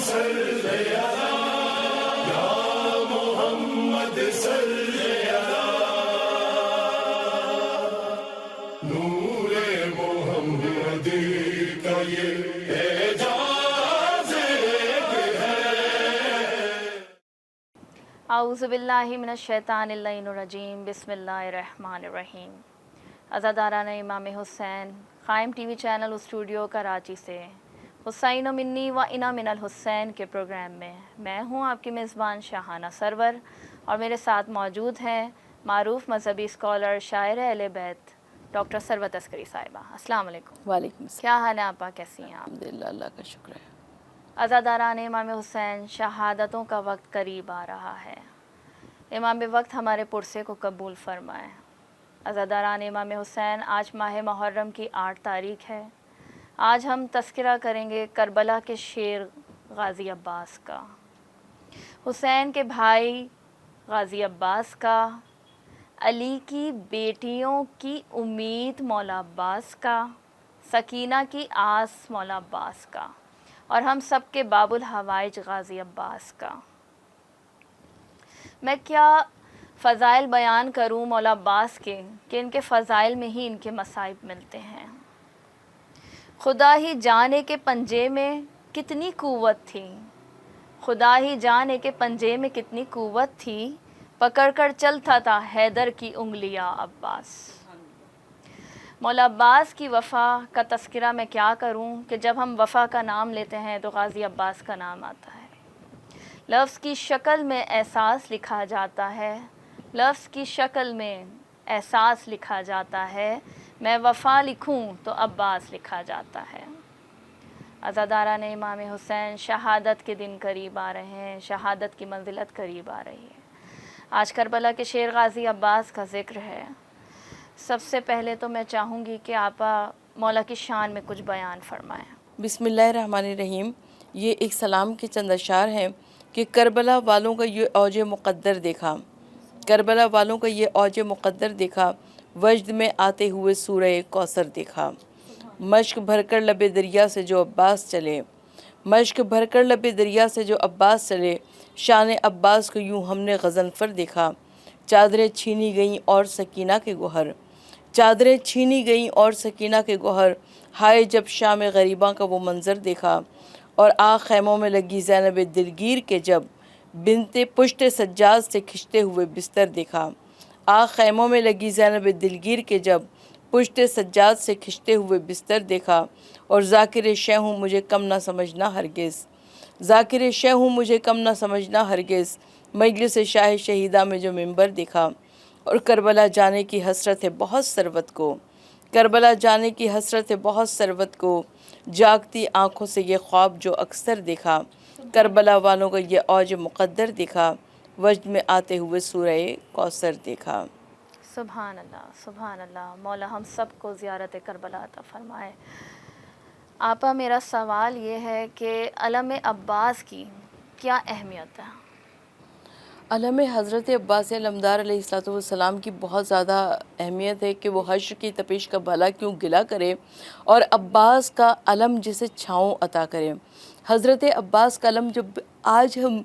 صلی علی یا محمد صلی علی نور محمدی کا یہ اعجاز ایک ہے. اعوذ باللہ من الشیطان اللعین الرجیم. بسم اللہ الرحمن الرحیم. عزاداران امام حسین قائم T V channel studio Karachi سے حسین و منی و انا من الحسین کے پروگرام میں ہوں آپ کی میزبان شاہانہ سرور، اور میرے ساتھ موجود ہیں معروف مذہبی اسکالر، شاعر اہل بیت ڈاکٹر ثروت عسکری صاحبہ. السلام علیکم. وعلیکم السلام. کیا حال ہے آپا، کیسی ہیں آپ؟ الحمدللہ، اللہ کا شکر ہے. عزاداران امام حسین، شہادتوں کا وقت قریب آ رہا ہے. امام وقت ہمارے پرسے کو قبول فرمائے. عزاداران امام حسین، آج ماہ محرم کی 8 تاریخ ہے. آج ہم تذکرہ کریں گے کربلا کے شیر غازی عباس کا، حسین کے بھائی غازی عباس کا، علی کی بیٹیوں کی امید مولا عباس کا، سکینہ کی آس مولا عباس کا، اور ہم سب کے باب الحوائج غازی عباس کا. میں کیا فضائل بیان کروں مولا عباس کے کہ ان کے فضائل میں ہی ان کے مصائب ملتے ہیں. خدا ہی جانے کے پنجے میں کتنی قوت تھی، خدا ہی جانے کے پنجے میں کتنی قوت تھی، پکڑ کر چلتا تھا حیدر کی انگلیاں عباس. مولا عباس کی وفا کا تذکرہ میں کیا کروں کہ جب ہم وفا کا نام لیتے ہیں تو غازی عباس کا نام آتا ہے. لفظ کی شکل میں احساس لکھا جاتا ہے، لفظ کی شکل میں احساس لکھا جاتا ہے. میں وفا لکھوں تو عباس لکھا جاتا ہے. عزاداران امام حسین، شہادت کے دن قریب آ رہے ہیں، شہادت کی منزلت قریب آ رہی ہے. آج کربلا کے شیر غازی عباس کا ذکر ہے. سب سے پہلے تو میں چاہوں گی کہ آپا مولا کی شان میں کچھ بیان فرمائیں. بسم اللہ الرحمن الرحیم. یہ ایک سلام کے چند اشعار ہیں کہ کربلا والوں کا یہ اوج مقدر دیکھا، کربلا والوں کا یہ اوج مقدر دیکھا، وجد میں آتے ہوئے سورہ کوثر دیکھا. مشک بھر کر لب دریا سے جو عباس چلے، مشک بھر کر لب دریا سے جو عباس چلے، شان عباس کو یوں ہم نے غضنفر دیکھا. چادریں چھینی گئیں اور سکینہ کے گوہر، چادریں چھینی گئیں اور سکینہ کے گوہر، ہائے جب شام غریباں کا وہ منظر دیکھا. اور آگ خیموں میں لگی زینب دلگیر کے جب بنت پشت سجاد سے کھنچتے ہوئے بستر دیکھا. آگ خیموں میں لگی زینب دلگیر کے جب پشت سجاد سے کھنچتے ہوئے بستر دیکھا. اور ذاکر شہ ہوں مجھے کم نہ سمجھنا ہرگز، ذاکر شہ ہوں مجھے کم نہ سمجھنا ہرگز، مجلس شاہ شہیدہ میں جو منبر دیکھا. اور کربلا جانے کی حسرت ہے بہت ثروت کو، کربلا جانے کی حسرت ہے بہت ثروت کو، جاگتی آنکھوں سے یہ خواب جو اکثر دیکھا. کربلا والوں کا یہ اوج مقدر دیکھا، وجد میں آتے ہوئے سورہ کوثر دیکھا. سبحان اللہ، سبحان اللہ. مولا ہم سب کو زیارت کربلا عطا فرمائے. آپا میرا سوال یہ ہے کہ علم عباس کی کیا اہمیت ہے؟ علم حضرت عباس علمدار علیہ السلام کی بہت زیادہ اہمیت ہے کہ وہ حشر کی تپش کا بھلا کیوں گلا کرے اور عباس کا علم جسے چھاؤں عطا کرے. حضرت عباس کا علم، جب آج ہم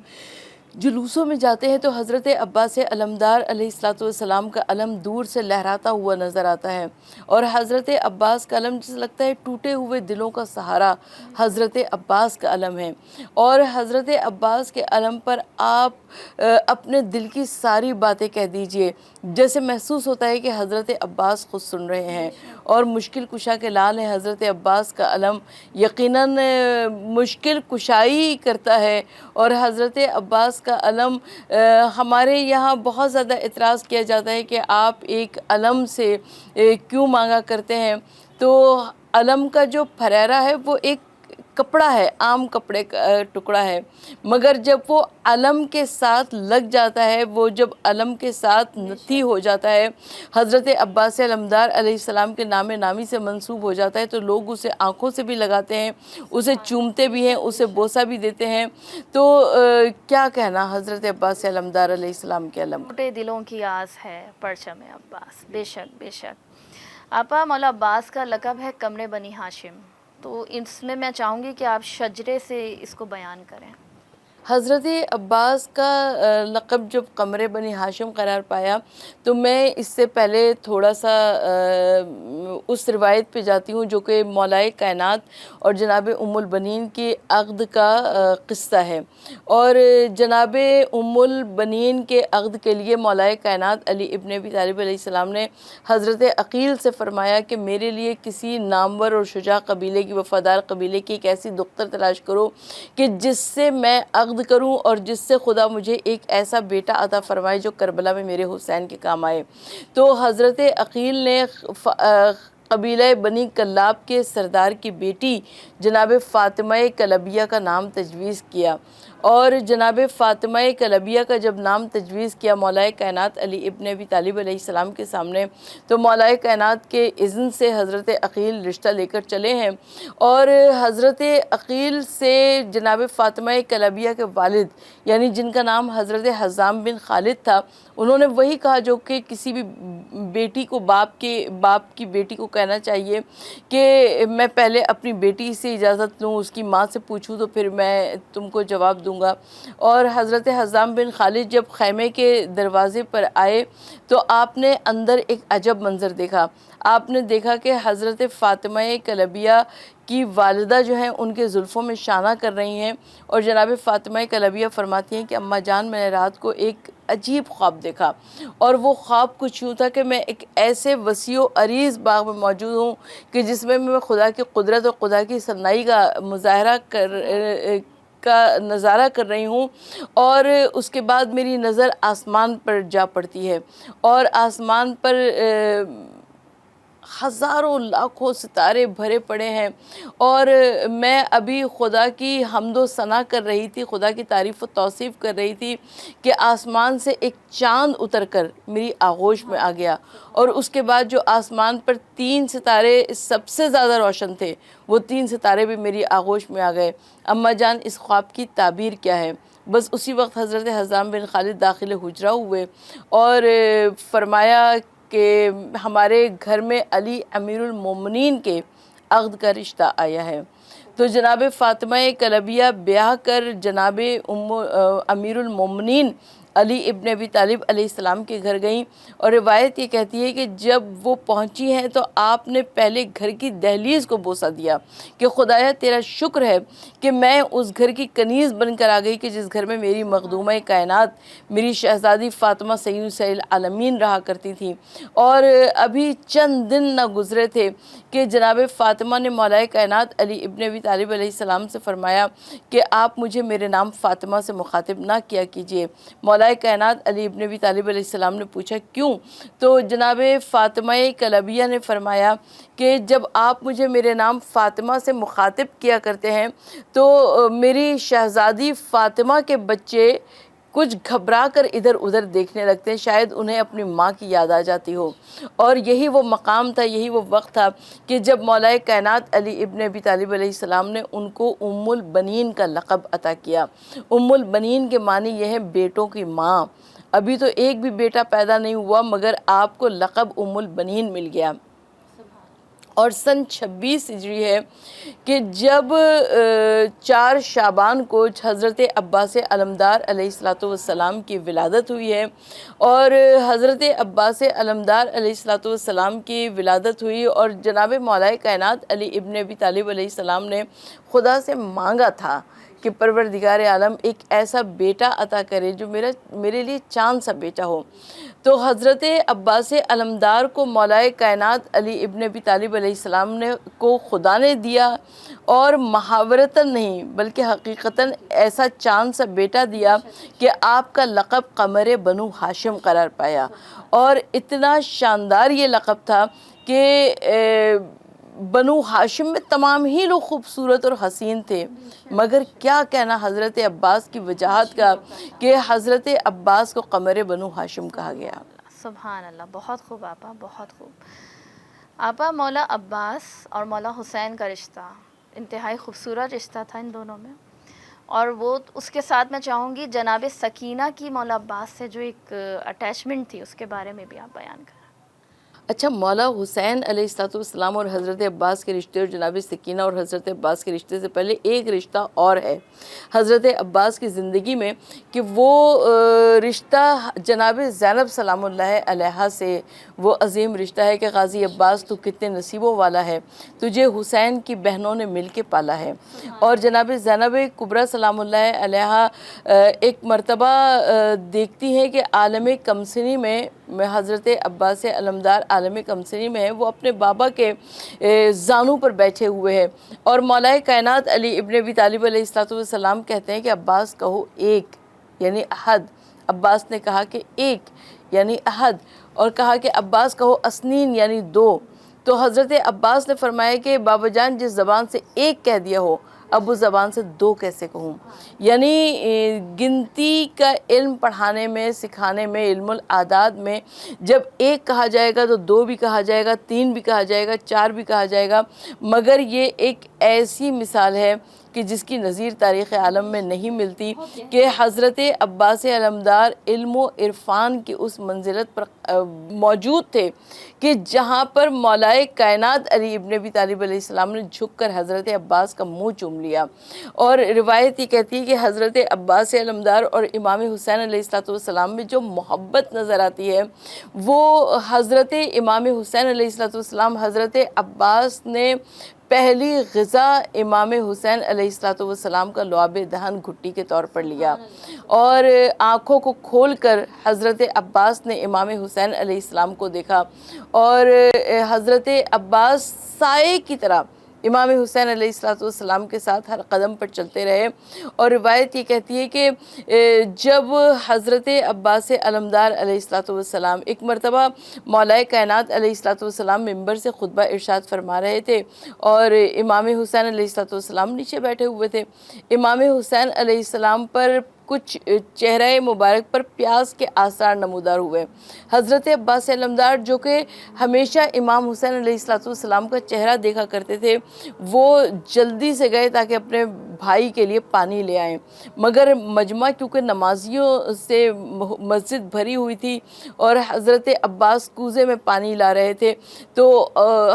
جلوسوں میں جاتے ہیں تو حضرت عباس علمدار علیہ السلام کا علم دور سے لہراتا ہوا نظر آتا ہے، اور حضرت عباس کا علم جسے لگتا ہے ٹوٹے ہوئے دلوں کا سہارا حضرت عباس کا علم ہے. اور حضرت عباس کے علم پر آپ اپنے دل کی ساری باتیں کہہ دیجئے، جیسے محسوس ہوتا ہے کہ حضرت عباس خود سن رہے ہیں. اور مشکل کشا کے لال ہے حضرت عباس کا علم، یقیناً مشکل کشائی کرتا ہے. اور حضرت عباس کا علم، ہمارے یہاں بہت زیادہ اعتراض کیا جاتا ہے کہ آپ ایک علم سے کیوں مانگا کرتے ہیں. تو علم کا جو پھریرا ہے وہ ایک کپڑا ہے، عام کپڑے کا ٹکڑا ہے، مگر جب وہ علم کے ساتھ لگ جاتا ہے، وہ جب علم کے ساتھ نتھی ہو جاتا ہے، حضرت عباس علمدار علیہ السلام کے نام نامی سے منسوب ہو جاتا ہے، تو لوگ اسے آنکھوں سے بھی لگاتے ہیں، اسے چومتے بھی ہیں، اسے بوسہ بھی دیتے ہیں. تو کیا کہنا حضرت عباس علمدار علیہ السلام کے علم. ٹوٹے دلوں کی آس ہے پرچم عباس. بے شک بے شک. آپا مولا عباس کا لقب ہے قمر بنی ہاشم. تو اس میں میں چاہوں گی کہ آپ شجرے سے اس کو بیان کریں۔ حضرت عباس کا لقب جب قمر بنی ہاشم قرار پایا تو میں اس سے پہلے تھوڑا سا اس روایت پہ جاتی ہوں جو کہ مولائے کائنات اور جناب ام البنین کی عقد کا قصہ ہے، اور جناب ام البنین کے عقد کے لیے مولائے کائنات علی ابن ابی طالب علیہ السلام نے حضرت عقیل سے فرمایا کہ میرے لیے کسی نامور اور شجاع قبیلے کی، وفادار قبیلے کی ایک ایسی دختر تلاش کرو کہ جس سے میں عقد کروں اور جس سے خدا مجھے ایک ایسا بیٹا عطا فرمائے جو کربلا میں میرے حسین کے کام آئے۔ تو حضرت عقیل نے قبیلہ بنی کلاب کے سردار کی بیٹی جناب فاطمہ کلبیہ کا نام تجویز کیا، اور جناب فاطمہ کلبیہ کا جب نام تجویز کیا مولائے کائنات علی ابن ابی طالب علیہ السلام کے سامنے، تو مولائے کائنات کے اذن سے حضرت عقیل رشتہ لے کر چلے ہیں، اور حضرت عقیل سے جناب فاطمہ کلبیہ کے والد یعنی جن کا نام حضرت حزام بن خالد تھا، انہوں نے وہی کہا جو کہ کسی بھی بیٹی کو باپ کی بیٹی کو کہنا چاہیے کہ میں پہلے اپنی بیٹی سے اجازت لوں، اس کی ماں سے پوچھوں تو پھر میں تم کو جواب دوں گا۔ اور حضرت حزام بن خالد جب خیمے کے دروازے پر آئے تو آپ نے اندر ایک عجب منظر دیکھا۔ آپ نے دیکھا کہ حضرت فاطمہ کلبیہ کی والدہ جو ہیں ان کے زلفوں میں شانہ کر رہی ہیں، اور جناب فاطمہ کلبیہ فرماتی ہیں کہ اماں جان میں نے رات کو ایک عجیب خواب دیکھا، اور وہ خواب کچھ یوں تھا کہ میں ایک ایسے وسیع و عریض باغ میں موجود ہوں کہ جس میں خدا کی قدرت اور خدا کی صناعی کا مظاہرہ نظارہ کر رہی ہوں، اور اس کے بعد میری نظر آسمان پر جا پڑتی ہے، اور آسمان پر ہزاروں لاکھوں ستارے بھرے پڑے ہیں، اور میں ابھی خدا کی حمد و ثنا کر رہی تھی، خدا کی تعریف و توصیف کر رہی تھی کہ آسمان سے ایک چاند اتر کر میری آغوش میں آ گیا، اور اس کے بعد جو آسمان پر 3 ستارے سب سے زیادہ روشن تھے وہ 3 ستارے بھی میری آغوش میں آ گئے۔ اماں جان اس خواب کی تعبیر کیا ہے؟ بس اسی وقت حضرت حزام بن خالد داخل حجرہ ہوئے اور فرمایا کہ ہمارے گھر میں علی امیر المومنین کے عقد کا رشتہ آیا ہے۔ تو جناب فاطمہ کلبیہ بیاہ کر جناب امیر المومنین علی ابن ابی طالب علیہ السلام کے گھر گئیں، اور روایت یہ کہتی ہے کہ جب وہ پہنچی ہیں تو آپ نے پہلے گھر کی دہلیز کو بوسہ دیا کہ خدایا تیرا شکر ہے کہ میں اس گھر کی کنیز بن کر آ گئی کہ جس گھر میں میری مخدومہ کائنات میری شہزادی فاطمہ سید العالمین رہا کرتی تھی، اور ابھی چند دن نہ گزرے تھے کہ جناب فاطمہ نے مولائے کائنات علی ابن ابی طالب علیہ السلام سے فرمایا کہ آپ مجھے میرے نام فاطمہ سے مخاطب نہ کیا کیجیے۔ مولائے کائنات علی ابن ابی طالب علیہ السلام نے پوچھا کیوں؟ تو جناب فاطمہ کلبیہ نے فرمایا کہ جب آپ مجھے میرے نام فاطمہ سے مخاطب کیا کرتے ہیں تو میری شہزادی فاطمہ کے بچے کچھ گھبرا کر ادھر ادھر دیکھنے لگتے ہیں، شاید انہیں اپنی ماں کی یاد آ جاتی ہو، اور یہی وہ مقام تھا، یہی وہ وقت تھا کہ جب مولائے کائنات علی ابن ابی طالب علیہ السلام نے ان کو ام البنین کا لقب عطا کیا۔ ام البنین کے معنی یہ ہے بیٹوں کی ماں۔ ابھی تو ایک بھی بیٹا پیدا نہیں ہوا مگر آپ کو لقب ام البنین مل گیا۔ اور سن 26 ہجری ہے کہ جب 4 شعبان کو حضرت عباس علمدار علیہ السلام کی ولادت ہوئی ہے، اور حضرت عباس علمدار علیہ السلام کی ولادت ہوئی، اور جناب مولائے کائنات علی ابن ابی طالب علیہ السلام نے خدا سے مانگا تھا کہ پروردگار عالم ایک ایسا بیٹا عطا کرے جو میرے لیے چاند سا بیٹا ہو۔ تو حضرت عباس علمدار کو مولائے کائنات علی ابن ابی طالب علیہ السلام کو خدا نے دیا، اور محاورتاً نہیں بلکہ حقیقتاً ایسا چاند سا بیٹا دیا کہ آپ کا لقب قمر بنو ہاشم قرار پایا، اور اتنا شاندار یہ لقب تھا کہ بنو ہاشم میں تمام ہی لوگ خوبصورت اور حسین تھے، مگر کیا کہنا حضرت عباس کی وجاہت کا کہ حضرت عباس کو قمر بنو ہاشم کہا گیا۔ سبحان اللہ، بہت خوب آپا، بہت خوب آپا۔ مولا عباس اور مولا حسین کا رشتہ انتہائی خوبصورت رشتہ تھا ان دونوں میں، اور وہ اس کے ساتھ میں چاہوں گی جناب سکینہ کی مولا عباس سے جو ایک اٹیچمنٹ تھی اس کے بارے میں بھی آپ بیان کریں۔ اچھا، مولا حسین علیہ السلام اور حضرت عباس کے رشتے اور جناب سکینہ اور حضرت عباس کے رشتے سے پہلے ایک رشتہ اور ہے حضرت عباس کی زندگی میں، کہ وہ رشتہ جناب زینب سلام اللہ علیہا سے وہ عظیم رشتہ ہے کہ غازی عباس تو کتنے نصیبوں والا ہے، تجھے حسین کی بہنوں نے مل کے پالا ہے۔ اور جناب زینب کبریٰ سلام اللہ علیہا ایک مرتبہ دیکھتی ہیں کہ عالم کمسنی میں حضرت عباس علمدار عالم کمسنی میں ہے، وہ اپنے بابا کے زانوں پر بیٹھے ہوئے ہیں، اور مولا کائنات علی ابن ابی طالب علیہ السلام کہتے ہیں کہ عباس کہو ایک یعنی احد۔ عباس نے کہا کہ ایک یعنی احد، اور کہا کہ عباس کہو اسنین یعنی دو۔ تو حضرت عباس نے فرمایا کہ بابا جان جس زبان سے ایک کہہ دیا ہو اب اس زبان سے دو کیسے کہوں؟ یعنی گنتی کا علم پڑھانے میں، سکھانے میں، علم العداد میں جب ایک کہا جائے گا تو دو بھی کہا جائے گا، تین بھی کہا جائے گا، چار بھی کہا جائے گا، مگر یہ ایک ایسی مثال ہے کہ جس کی نظیر تاریخ عالم میں نہیں ملتی کہ حضرت عباس علمدار علم و عرفان کی اس منزلت پر موجود تھے کہ جہاں پر مولا کائنات علی ابن ابی طالب علیہ السلام نے جھک کر حضرت عباس کا منہ چوم لیا۔ اور روایت یہ کہتی ہے کہ حضرت عباس علمدار اور امام حسین علیہ السلام میں جو محبت نظر آتی ہے وہ حضرت امام حسین علیہ السلام حضرت عباس نے پہلی غذا امام حسین علیہ السلام کا لعاب دہن گھٹی کے طور پر لیا، اور آنکھوں کو کھول کر حضرت عباس نے امام حسین علیہ السلام کو دیکھا، اور حضرت عباس سائے کی طرح امام حسین علیہ السلام کے ساتھ ہر قدم پر چلتے رہے۔ اور روایت یہ کہتی ہے کہ جب حضرت عباس علمدار علیہ السلام ایک مرتبہ مولا کائنات علیہ السلام ممبر سے خطبہ ارشاد فرما رہے تھے اور امام حسین علیہ السلام نیچے بیٹھے ہوئے تھے، امام حسین علیہ السلام پر کچھ چہرہ مبارک پر پیاس کے آثار نمودار ہوئے۔ حضرت عباس علمدار جو کہ ہمیشہ امام حسین علیہ السلام کا چہرہ دیکھا کرتے تھے، وہ جلدی سے گئے تاکہ اپنے بھائی کے لیے پانی لے آئیں، مگر مجمع کیونکہ نمازیوں سے مسجد بھری ہوئی تھی اور حضرت عباس کوزے میں پانی لا رہے تھے، تو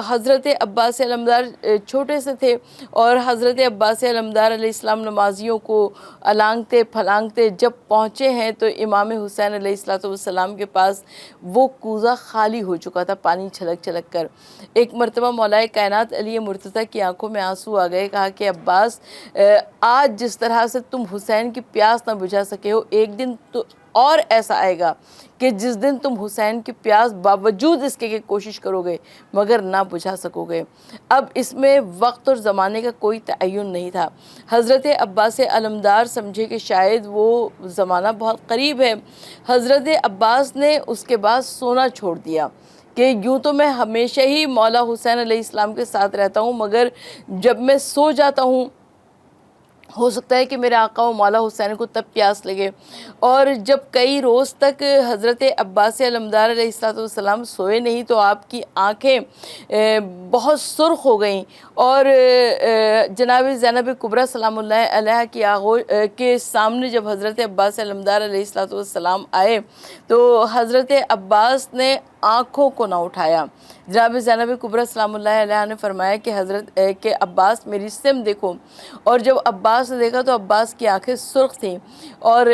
حضرت عباس علمدار چھوٹے سے تھے اور حضرت عباس علمدار علیہ السلام نمازیوں کو الانگتے پھلانگتے جب پہنچے ہیں تو امام حسین علیہ السلام کے پاس وہ کوزہ خالی ہو چکا تھا پانی چھلک چھلک کر۔ ایک مرتبہ مولا کائنات علی مرتضیٰ کی آنکھوں میں آنسو آ گئے، کہا کہ عباس آج جس طرح سے تم حسین کی پیاس نہ بجھا سکے ہو، ایک دن تو اور ایسا آئے گا کہ جس دن تم حسین کی پیاس باوجود اس کے کوشش کرو گے مگر نہ بجھا سکو گے۔ اب اس میں وقت اور زمانے کا کوئی تعین نہیں تھا۔ حضرت عباس علمدار سمجھے کہ شاید وہ زمانہ بہت قریب ہے۔ حضرت عباس نے اس کے بعد سونا چھوڑ دیا کہ یوں تو میں ہمیشہ ہی مولا حسین علیہ السلام کے ساتھ رہتا ہوں، مگر جب میں سو جاتا ہوں ہو سکتا ہے کہ میرے آقا و مولا حسین کو تب پیاس لگے۔ اور جب کئی روز تک حضرت عباس علمدار علیہ السلام سوئے نہیں تو آپ کی آنکھیں بہت سرخ ہو گئیں، اور جناب زینب کبریٰ سلام اللہ علیہ کی کے سامنے جب حضرت عباس علمدار علیہ السلام آئے تو حضرت عباس نے آنکھوں کو نہ اٹھایا۔ جناب زینب کبریٰ سلام اللہ علیہ نے فرمایا کہ عباس میری سم دیکھو، اور جب عباس نے دیکھا تو عباس کی آنکھیں سرخ تھیں، اور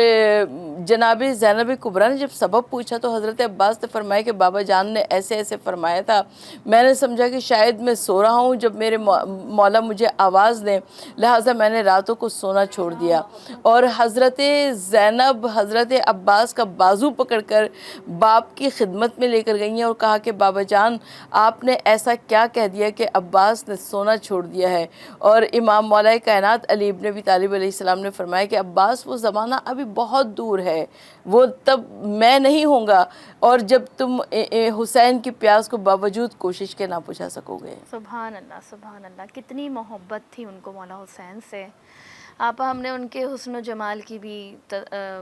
جناب زینب کبریٰ نے جب سبب پوچھا تو حضرت عباس نے فرمایا کہ بابا جان نے ایسے ایسے فرمایا تھا، میں نے سمجھا کہ شاید میں سو رہا ہوں جب میرے مولا مجھے آواز دیں، لہٰذا میں نے راتوں کو سونا چھوڑ دیا۔ اور حضرت زینب حضرت عباس کا بازو پکڑ کر باپ کی خدمت میں لے کر گئی ہیں اور کہا کہ بابا جان آپ نے ایسا کیا کہہ دیا کہ عباس نے سونا چھوڑ دیا ہے؟ اور امام مولا کائنات علی ابن ابی طالب علیہ السلام نے فرمایا کہ عباس وہ زمانہ ابھی بہت دور ہے، وہ تب میں نہیں ہوں گا اور جب تم حسین کی پیاس کو باوجود کوشش کے نہ بجھا سکو گے۔ سبحان اللہ، سبحان اللہ، کتنی محبت تھی ان کو مولا حسین سے۔ آپا ہم نے ان کے حسن و جمال کی بھی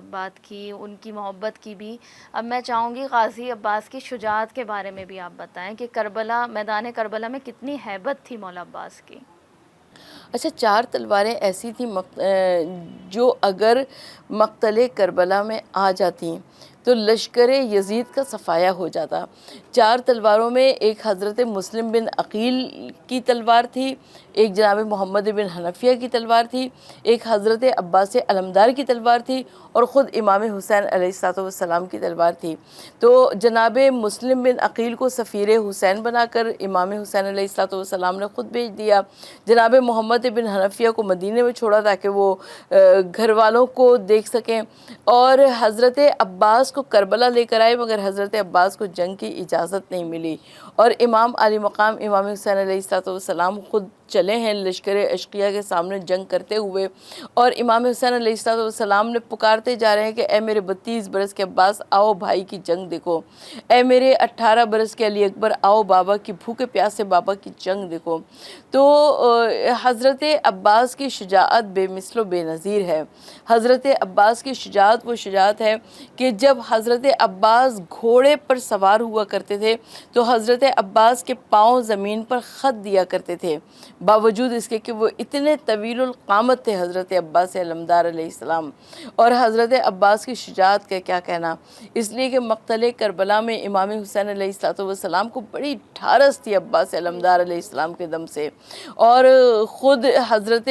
بات کی، ان کی محبت کی بھی، اب میں چاہوں گی غازی عباس کی شجاعت کے بارے میں بھی آپ بتائیں کہ کربلا، میدان کربلا میں کتنی ہیبت تھی مولا عباس کی۔ اچھا، 4 تلواریں ایسی تھیں جو اگر مقتل کربلا میں آ جاتی تو لشکر یزید کا صفایا ہو جاتا۔ 4 تلواروں میں ایک حضرت مسلم بن عقیل کی تلوار تھی، ایک جناب محمد بن حنفیہ کی تلوار تھی، ایک حضرت عباس علمدار کی تلوار تھی، اور خود امام حسین علیہ السلام کی تلوار تھی۔ تو جناب مسلم بن عقیل کو سفیر حسین بنا کر امام حسین علیہ السلام نے خود بھیج دیا۔ جناب محمد بن حنفیہ کو مدینے میں چھوڑا تاکہ وہ گھر والوں کو دیکھ سکیں، اور حضرت عباس کو کربلا لے کر آئے، مگر حضرت عباس کو جنگ کی اجازت نہیں ملی، اور امام علی مقام امام حسین علیہ السلام خود چلے ہیں لشکر اشقیہ کے سامنے جنگ کرتے ہوئے، اور امام حسین علیہ السلام نے پکارتے جا رہے ہیں کہ اے میرے 32 برس کے عباس آؤ بھائی کی جنگ دیکھو، اے میرے 18 برس کے علی اکبر آؤ بابا کی بھوکے پیاسے بابا کی جنگ دیکھو۔ تو حضرت عباس کی شجاعت بے مثل و بے نظیر ہے۔ حضرت عباس کی شجاعت وہ شجاعت ہے کہ جب حضرت عباس گھوڑے پر سوار ہوا کرتے تھے تو حضرت عباس کے پاؤں زمین پر خط دیا کرتے تھے، باوجود اس کے کہ وہ اتنے طویل القامت تھے حضرت عباس علمدار علیہ السلام۔ اور حضرت عباس کی شجاعت کا کیا کہنا، اس لیے کہ مقتل کربلا میں امام حسین علیہ السلام کو بڑی ڈھارس تھی عباس علمدار علیہ السلام کے دم سے، اور خود حضرت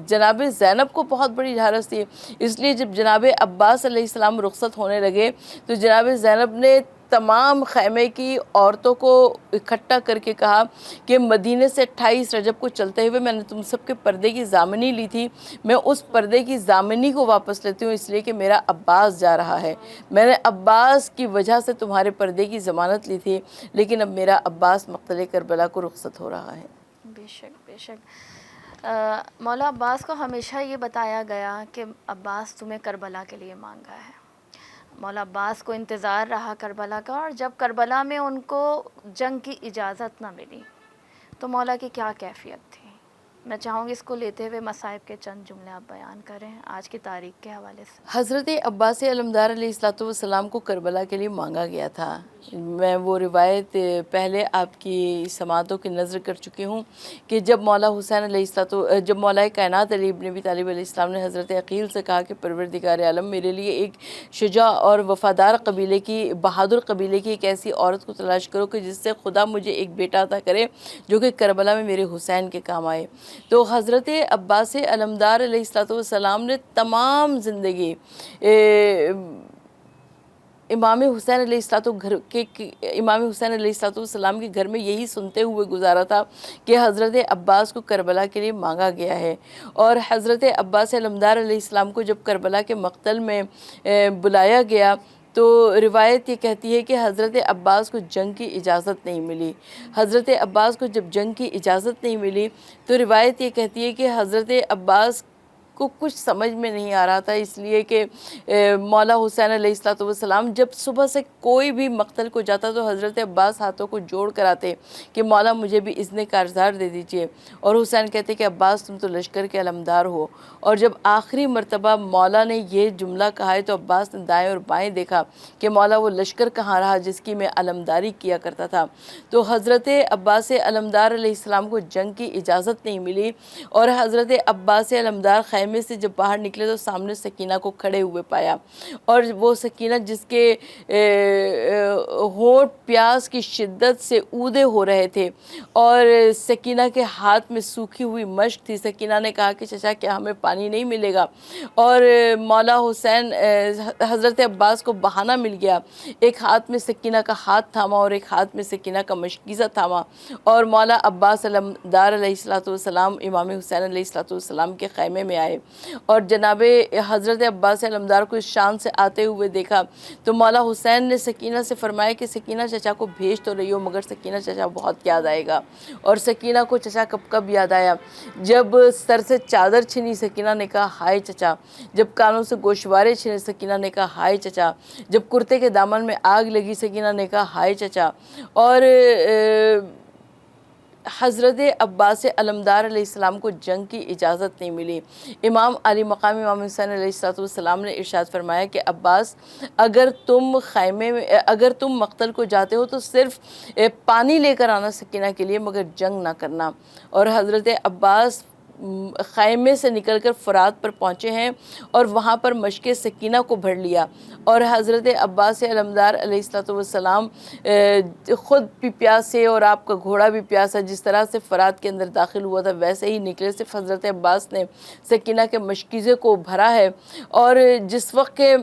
جناب زینب کو بہت بڑی ڈھارس تھی، اس لیے جب جناب عباس علیہ السلام رخصت ہونے لگے تو جناب زینب نے تمام خیمے کی عورتوں کو اکٹھا کر کے کہا کہ مدینے سے 28 رجب کو چلتے ہوئے میں نے تم سب کے پردے کی ضامنی لی تھی، میں اس پردے کی ضامنی کو واپس لیتی ہوں، اس لیے کہ میرا عباس جا رہا ہے، میں نے عباس کی وجہ سے تمہارے پردے کی ضمانت لی تھی، لیکن اب میرا عباس مقتل کربلا کو رخصت ہو رہا ہے۔ بے شک بے شک۔ مولا عباس کو ہمیشہ یہ بتایا گیا کہ عباس تمہیں کربلا کے لیے مانگا ہے، مولا عباس کو انتظار رہا کربلا کا، اور جب کربلا میں ان کو جنگ کی اجازت نہ ملی تو مولا کی کیا کیفیت تھی؟ میں چاہوں گی اس کو لیتے ہوئے مصائب کے چند جملے آپ بیان کریں آج کی تاریخ کے حوالے سے۔ حضرت عباس علمدار علیہ السلام کو کربلا کے لیے مانگا گیا تھا۔ میں وہ روایت پہلے آپ کی سماعتوں کی نظر کر چکی ہوں کہ جب مولا حسین جب مولا کائنات علی ابن ابی طالب علیہ السلام نے حضرت عقیل سے کہا کہ پروردگار عالم میرے لیے ایک شجاع اور وفادار قبیلے کی، بہادر قبیلے کی ایک ایسی عورت کو تلاش کرو کہ جس سے خدا مجھے ایک بیٹا عطا کرے جو کہ کربلا میں میرے حسین کے کام آئے، تو حضرت عباس علمدار علیہ السلام نے تمام زندگی امام حسین علیہ السلام کے گھر میں یہی سنتے ہوئے گزارا تھا کہ حضرت عباس کو کربلا کے لیے مانگا گیا ہے، اور حضرت عباس علمدار علیہ السلام کو جب کربلا کے مقتل میں بلایا گیا تو روایت یہ کہتی ہے کہ حضرت عباس کو جنگ کی اجازت نہیں ملی۔ حضرت عباس کو جب جنگ کی اجازت نہیں ملی تو روایت یہ کہتی ہے کہ حضرت عباس کو کچھ سمجھ میں نہیں آ رہا تھا، اس لیے کہ مولا حسین علیہ السلام جب صبح سے کوئی بھی مقتل کو جاتا تو حضرت عباس ہاتھوں کو جوڑ کر آتے کہ مولا مجھے بھی اذن کارزار دے دیجئے، اور حسین کہتے کہ عباس تم تو لشکر کے علمدار ہو، اور جب آخری مرتبہ مولا نے یہ جملہ کہا ہے تو عباس نے دائیں اور بائیں دیکھا کہ مولا وہ لشکر کہاں رہا جس کی میں علمداری کیا کرتا تھا۔ تو حضرت عباس علمدار علیہ السلام کو جنگ کی اجازت نہیں ملی، اور حضرت عباس علمدار خیمے سے جب باہر نکلے تو سامنے سکینہ کو کھڑے ہوئے پایا، اور وہ سکینہ جس کے ہونٹ پیاس کی شدت سے اودے ہو رہے تھے، اور سکینہ کے ہاتھ میں سوکھی ہوئی مشک تھی۔ سکینہ نے کہا کہ چچا کیا ہمیں پانی نہیں ملے گا؟ اور مولا حسین حضرت عباس کو بہانہ مل گیا، ایک ہاتھ میں سکینہ کا ہاتھ تھاما اور ایک ہاتھ میں سکینہ کا مشکیزہ تھاما، اور مولا عباس علمدار علیہ السلام امام حسین علیہ السلام کے خیمے میں آئے، اور جناب حضرت عباس علمدار کو اس شان سے آتے ہوئے دیکھا تو مولا حسین نے سکینہ سے فرمایا کہ سکینہ چچا کو بھیج تو رہی ہو مگر سکینہ چچا بہت یاد آئے گا، اور سکینہ کو چچا کب یاد آیا؟ جب سر سے چادر چھنی سکینہ نے کہا ہائے چچا، جب کانوں سے گوشوارے چھنے سکینہ نے کہا ہائے چچا، جب کرتے کے دامن میں آگ لگی سکینہ نے کہا ہائے چچا، اور حضرت عباس علمدار علیہ السلام کو جنگ کی اجازت نہیں ملی۔ امام علی مقام امام حسین علیہ السلام نے ارشاد فرمایا کہ عباس اگر تم مقتل کو جاتے ہو تو صرف پانی لے کر آنا سکینہ کے لیے، مگر جنگ نہ کرنا، اور حضرت عباس خیمے سے نکل کر فرات پر پہنچے ہیں اور وہاں پر مشق سکینہ کو بھر لیا، اور حضرت عباس علمدار علیہ السلام خود بھی پیاسے اور آپ کا گھوڑا بھی پیاسا، جس طرح سے فرات کے اندر داخل ہوا تھا ویسے ہی نکلے۔ صرف حضرت عباس نے سکینہ کے مشکیزے کو بھرا ہے، اور جس وقت کہ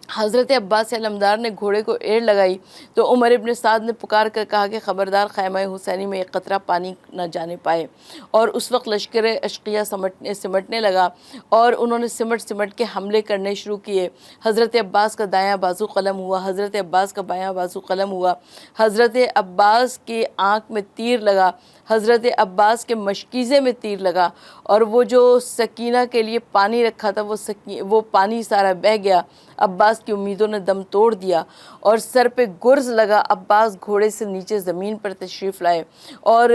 حضرت عباس علمدار نے گھوڑے کو ایڑ لگائی تو عمر ابن سعد نے پکار کر کہا کہ خبردار خیمہ حسینی میں ایک قطرہ پانی نہ جانے پائے، اور اس وقت لشکر اشقیہ سمٹنے لگا اور انہوں نے سمٹ کے حملے کرنے شروع کیے۔ حضرت عباس کا دایاں بازو قلم ہوا، حضرت عباس کا بایاں بازو قلم ہوا، حضرت عباس کی آنکھ میں تیر لگا، حضرت عباس کے مشکیزے میں تیر لگا، اور وہ جو سکینہ کے لیے پانی رکھا تھا وہ پانی سارا بہہ گیا۔ عباس کی امیدوں نے دم توڑ دیا اور سر پہ گرز لگا۔ عباس گھوڑے سے نیچے زمین پر تشریف لائے اور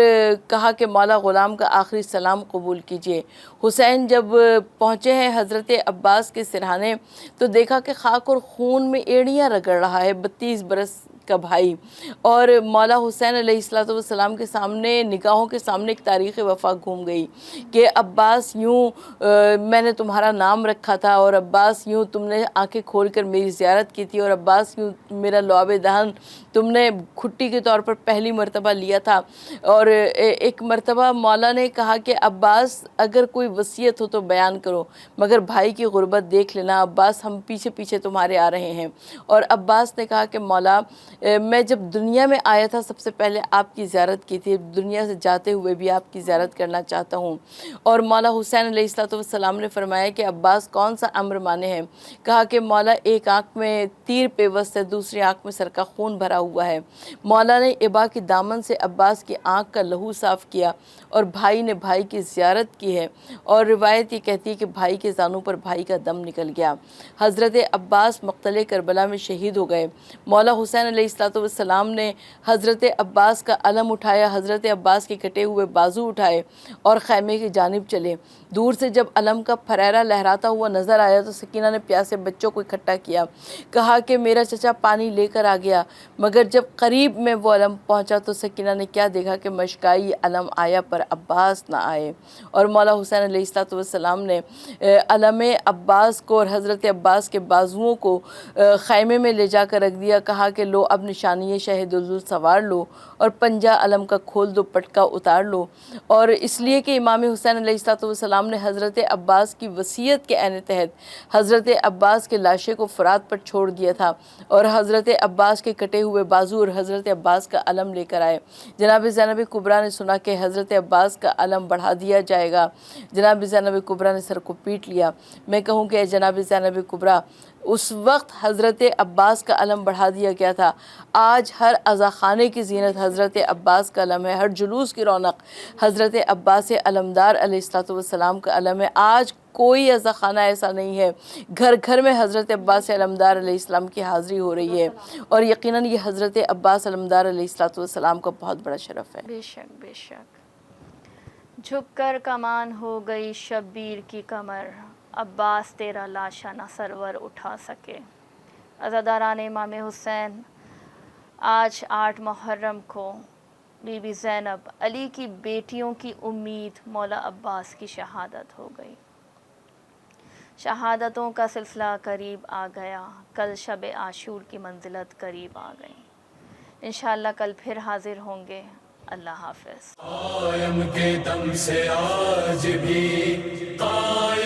کہا کہ مولا غلام کا آخری سلام قبول کیجیے۔ حسین جب پہنچے ہیں حضرت عباس کے سرہانے تو دیکھا کہ خاک اور خون میں ایڑیاں رگڑ رہا ہے 32 برس کا بھائی، اور مولا حسین علیہ السلام کے سامنے نگاہوں کے سامنے ایک تاریخ وفا گھوم گئی کہ عباس یوں میں نے تمہارا نام رکھا تھا، اور عباس یوں تم نے آنکھیں کھول کر میری زیارت کی تھی، اور عباس یوں میرا لعاب دہن تم نے کھٹی کے طور پر پہلی مرتبہ لیا تھا۔ اور ایک مرتبہ مولا نے کہا کہ عباس اگر کوئی وصیت ہو تو بیان کرو، مگر بھائی کی غربت دیکھ لینا، عباس ہم پیچھے پیچھے تمہارے آ رہے ہیں۔ اور عباس نے کہا کہ مولا میں جب دنیا میں آیا تھا سب سے پہلے آپ کی زیارت کی تھی، دنیا سے جاتے ہوئے بھی آپ کی زیارت کرنا چاہتا ہوں۔ اور مولا حسین علیہ السلام نے فرمایا کہ عباس کون سا امر مانے ہیں؟ کہا کہ مولا ایک آنکھ میں تیر پیوست ہے، دوسری آنکھ میں سر کا خون بھرا ہوا ہے۔ مولا نے ابا کی دامن سے عباس کی آنکھ کا لہو صاف کیا اور بھائی نے بھائی کی زیارت کی ہے، اور روایت یہ کہتی ہے کہ بھائی کے زانوں پر بھائی کا دم نکل گیا۔ حضرت عباس مقتل کربلا میں شہید ہو گئے۔ مولا حسین علیہ السلام نے حضرت عباس کا علم اٹھایا، حضرت عباس کے کٹے ہوئے بازو اٹھائے اور خیمے کی جانب چلے۔ دور سے جب علم کا پھریرا لہراتا ہوا نظر آیا تو سکینہ نے پیاسے بچوں کو اکٹھا کیا، کہا کہ میرا چچا پانی لے کر آ گیا، مگر جب قریب میں وہ علم پہنچا تو سکینہ نے کیا دیکھا کہ مشکائی علم آیا پر عباس نہ آئے، اور مولا حسین علیہ السلام نے علم عباس کو اور حضرت عباس کے بازوؤں کو خیمے میں لے جا کر رکھ دیا۔ کہا کہ لو اب نشانی شہ دلدل سوار لو اور پنجہ علم کا کھول دو، پٹکا اتار لو۔ اور اس لیے کہ امام حسین علیہ السلام نے حضرت عباس کی وصیت کے عین تحت حضرت عباس کے لاشے کو فرات پر چھوڑ دیا تھا، اور حضرت عباس کے کٹے ہوئے بازو اور حضرت عباس کا علم لے کر آئے۔ جناب زینب کبریٰ نے سنا کہ حضرت عباس کا علم بڑھا دیا جائے گا۔ جناب زینب کبریٰ نے سر کو پیٹ لیا۔ میں کہوں کہ جناب زینب کبریٰ، اس وقت حضرت عباس کا علم بڑھا دیا گیا تھا، آج ہر عزا خانے کی زینت حضرت عباس کا علم ہے، ہر جلوس کی رونق حضرت عباس علمدار علیہ السلام کا علم ہے۔ آج کوئی عزا خانہ ایسا نہیں ہے، گھر گھر میں حضرت عباس علمدار علیہ السلام کی حاضری ہو رہی ہے، اور یقیناً یہ حضرت عباس علمدار علیہ السلام کا بہت بڑا شرف ہے۔ بے شک بے شک۔ جھک کر کمان ہو گئی شبیر کی کمر، عباس تیرا لاشا نہ سرور اٹھا سکے۔ عزاداران امام حسین، آج 8 محرم کو بی بی زینب علی کی بیٹیوں کی امید مولا عباس کی شہادت ہو گئی۔ شہادتوں کا سلسلہ قریب آ گیا، کل شب عاشور کی منزلت قریب آ گئی۔ انشاءاللہ کل پھر حاضر ہوں گے۔ اللہ حافظ۔ قائم کے دم سے آج بھی قائم